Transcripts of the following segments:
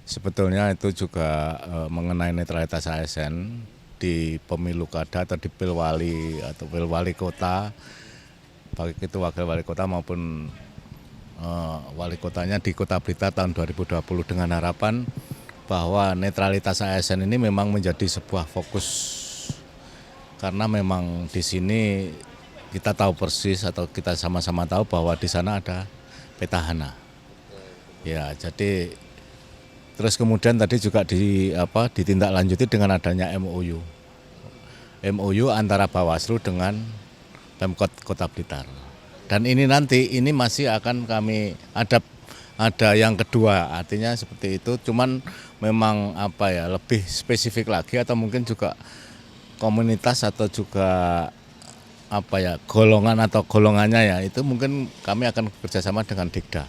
Sebetulnya itu juga mengenai netralitas ASN di pemilu kada atau di pilwali atau pilwali kota, baik itu wakil wali kota maupun wali kotanya di Kota Blitar tahun 2020 dengan harapan bahwa netralitas ASN ini memang menjadi sebuah fokus karena memang di sini kita tahu persis atau kita sama-sama tahu bahwa di sana ada petahana. Ya, jadi terus kemudian tadi juga ditindaklanjuti dengan adanya MOU antara Bawaslu dengan Pemkot Kota Blitar. Dan ini nanti masih akan kami ada yang kedua, artinya seperti itu. Cuman memang lebih spesifik lagi atau mungkin juga komunitas atau juga golongan atau golongannya ya itu mungkin kami akan bekerjasama dengan Dikda.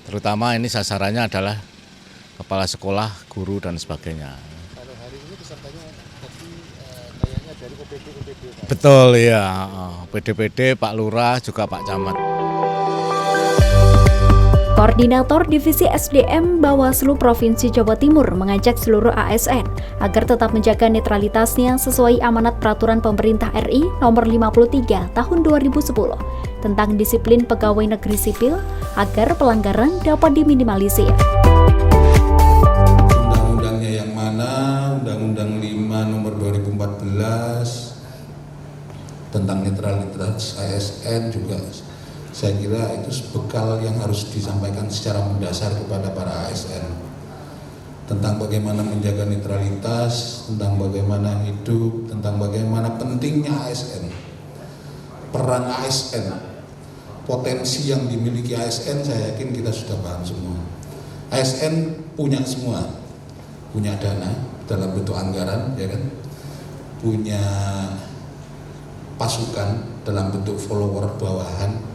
Terutama ini sasarannya adalah kepala sekolah, guru dan sebagainya. Kalau hari ini pesertanya tadi kayaknya dari OPD. Betul ya, PD, Pak Lurah juga Pak Camat. Koordinator Divisi SDM Bawaslu Provinsi Jawa Timur mengajak seluruh ASN agar tetap menjaga netralitasnya sesuai amanat Peraturan Pemerintah RI Nomor 53 Tahun 2010 tentang disiplin pegawai negeri sipil agar pelanggaran dapat diminimalisir. Undang-undangnya yang mana? Undang-Undang 5 Nomor 2014 tentang netralitas ASN juga. Saya kira itu bekal yang harus disampaikan secara mendasar kepada para ASN tentang bagaimana menjaga netralitas, tentang bagaimana hidup, tentang bagaimana pentingnya ASN, peran ASN, potensi yang dimiliki ASN. Saya yakin kita sudah paham semua. ASN punya semua, punya dana dalam bentuk anggaran, ya kan, punya pasukan dalam bentuk follower bawahan.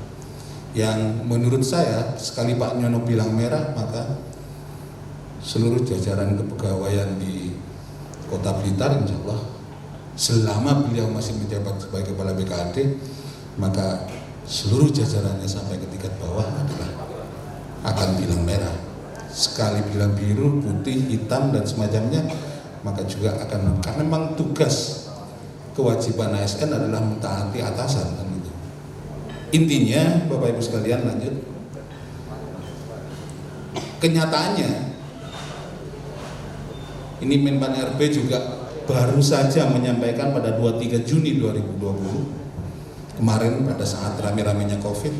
Yang menurut saya, sekali Pak Nyono bilang merah, maka seluruh jajaran kepegawaian di Kota Blitar, insya Allah, selama beliau masih menjabat sebagai Kepala BKAD, maka seluruh jajarannya sampai ke tingkat bawah adalah akan bilang merah. Sekali bilang biru, putih, hitam, dan semacamnya, maka juga akan, karena memang tugas kewajiban ASN adalah mentaati atasan, kan gitu. Intinya, Bapak Ibu sekalian, lanjut. Kenyataannya, ini Menpan RB juga baru saja menyampaikan pada 23 Juni 2020, kemarin pada saat rame-ramenya COVID,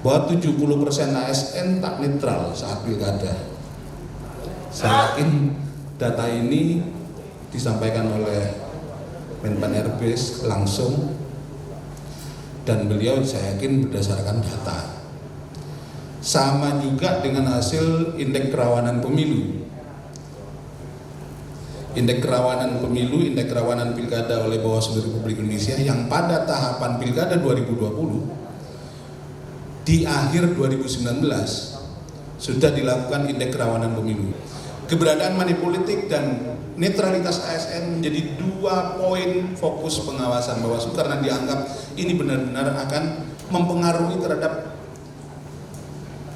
bahwa 70% ASN tak netral saat pilkada. Saya yakin data ini disampaikan oleh Menpan RB langsung, dan beliau saya yakin berdasarkan data. Sama juga dengan hasil indeks kerawanan pemilu. Indeks kerawanan pemilu, indeks kerawanan pilkada oleh Bawaslu Republik Indonesia yang pada tahapan pilkada 2020 di akhir 2019 sudah dilakukan indeks kerawanan pemilu. Keberadaan money politik dan netralitas ASN menjadi 2 poin fokus pengawasan Bawaslu karena dianggap ini benar-benar akan mempengaruhi terhadap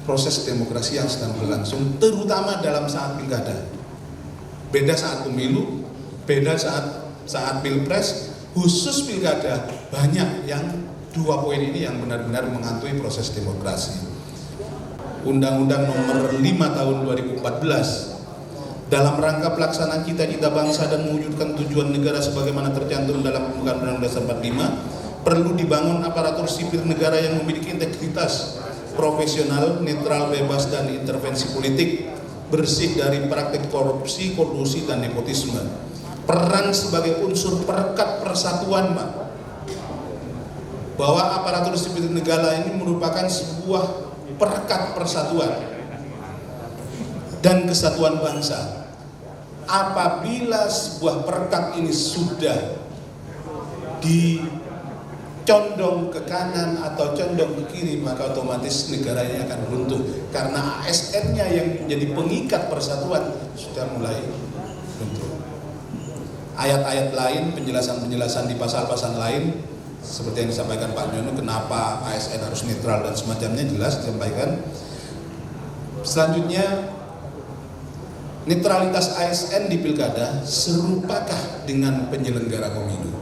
proses demokrasi yang sedang berlangsung, terutama dalam saat pilkada. Beda saat pemilu, beda saat pilpres, khusus pilkada banyak yang 2 poin ini yang benar-benar menghantui proses demokrasi. Undang-Undang Nomor 5 Tahun 2014 dalam rangka pelaksanaan cita-cita bangsa dan mewujudkan tujuan negara sebagaimana tercantum dalam pembukaan Undang-Undang Dasar 45, perlu dibangun aparatur sipil negara yang memiliki integritas, profesional, netral, bebas dan intervensi politik, bersih dari praktik korupsi, kolusi dan nepotisme. Peran sebagai unsur perekat persatuan, Pak. Bahwa aparatur sipil negara ini merupakan sebuah perekat persatuan dan kesatuan bangsa. Apabila sebuah perekat ini sudah dicondong ke kanan atau condong ke kiri, maka otomatis negaranya akan runtuh karena ASN-nya yang menjadi pengikat persatuan sudah mulai runtuh. Ayat-ayat lain, penjelasan-penjelasan di pasal-pasal lain seperti yang disampaikan Pak Nyono, kenapa ASN harus netral dan semacamnya jelas disampaikan. Selanjutnya, netralitas ASN di pilkada serupakah dengan penyelenggara pemilu?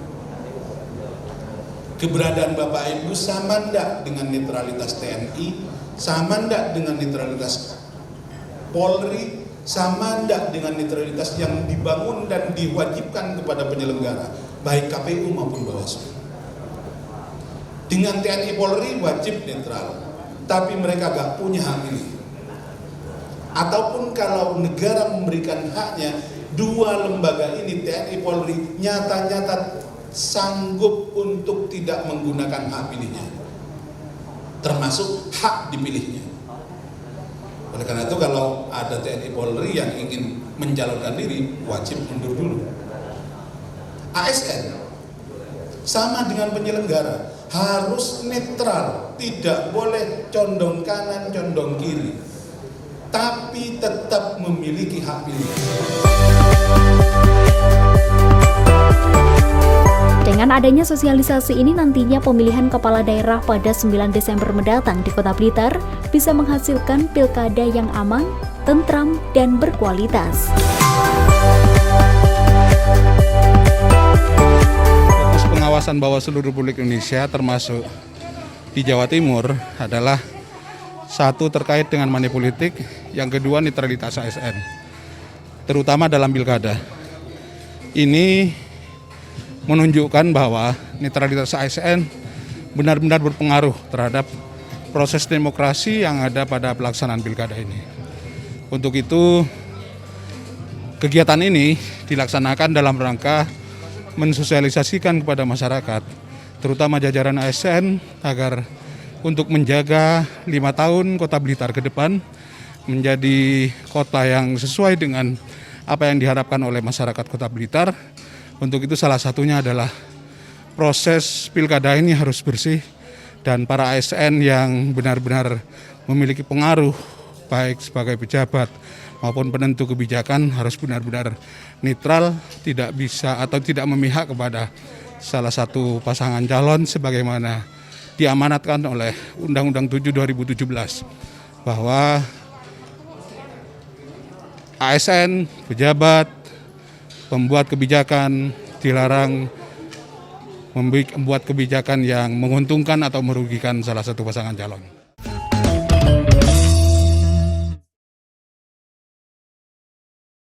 Keberadaan Bapak Ibu sama enggak dengan netralitas TNI, sama enggak dengan netralitas Polri, sama enggak dengan netralitas yang dibangun dan diwajibkan kepada penyelenggara, baik KPU maupun Bawaslu. Dengan TNI Polri wajib netral, tapi mereka gak punya hak pilih. Ataupun kalau negara memberikan haknya, dua lembaga ini TNI Polri nyata-nyata sanggup untuk tidak menggunakan hak pilihnya, termasuk hak dipilihnya. Oleh karena itu kalau ada TNI Polri yang ingin mencalonkan diri, wajib mundur dulu. ASN sama dengan penyelenggara, harus netral, tidak boleh condong kanan, condong kiri, tapi tetap memiliki hak pilih. Dengan adanya sosialisasi ini nantinya pemilihan kepala daerah pada 9 Desember mendatang di Kota Blitar bisa menghasilkan pilkada yang aman, tentram, dan berkualitas. Fokus pengawasan Bawaslu Republik Indonesia termasuk di Jawa Timur adalah satu terkait dengan money politik, yang kedua netralitas ASN, terutama dalam pilkada. Ini menunjukkan bahwa netralitas ASN benar-benar berpengaruh terhadap proses demokrasi yang ada pada pelaksanaan pilkada ini. Untuk itu, kegiatan ini dilaksanakan dalam rangka mensosialisasikan kepada masyarakat, terutama jajaran ASN, agar untuk menjaga 5 tahun Kota Blitar ke depan menjadi kota yang sesuai dengan apa yang diharapkan oleh masyarakat Kota Blitar. Untuk itu salah satunya adalah proses pilkada ini harus bersih, dan para ASN yang benar-benar memiliki pengaruh baik sebagai pejabat maupun penentu kebijakan harus benar-benar netral, tidak bisa atau tidak memihak kepada salah satu pasangan calon sebagaimana diamanatkan oleh Undang-Undang 7 2017 bahwa ASN, pejabat, pembuat kebijakan dilarang membuat kebijakan yang menguntungkan atau merugikan salah satu pasangan calon.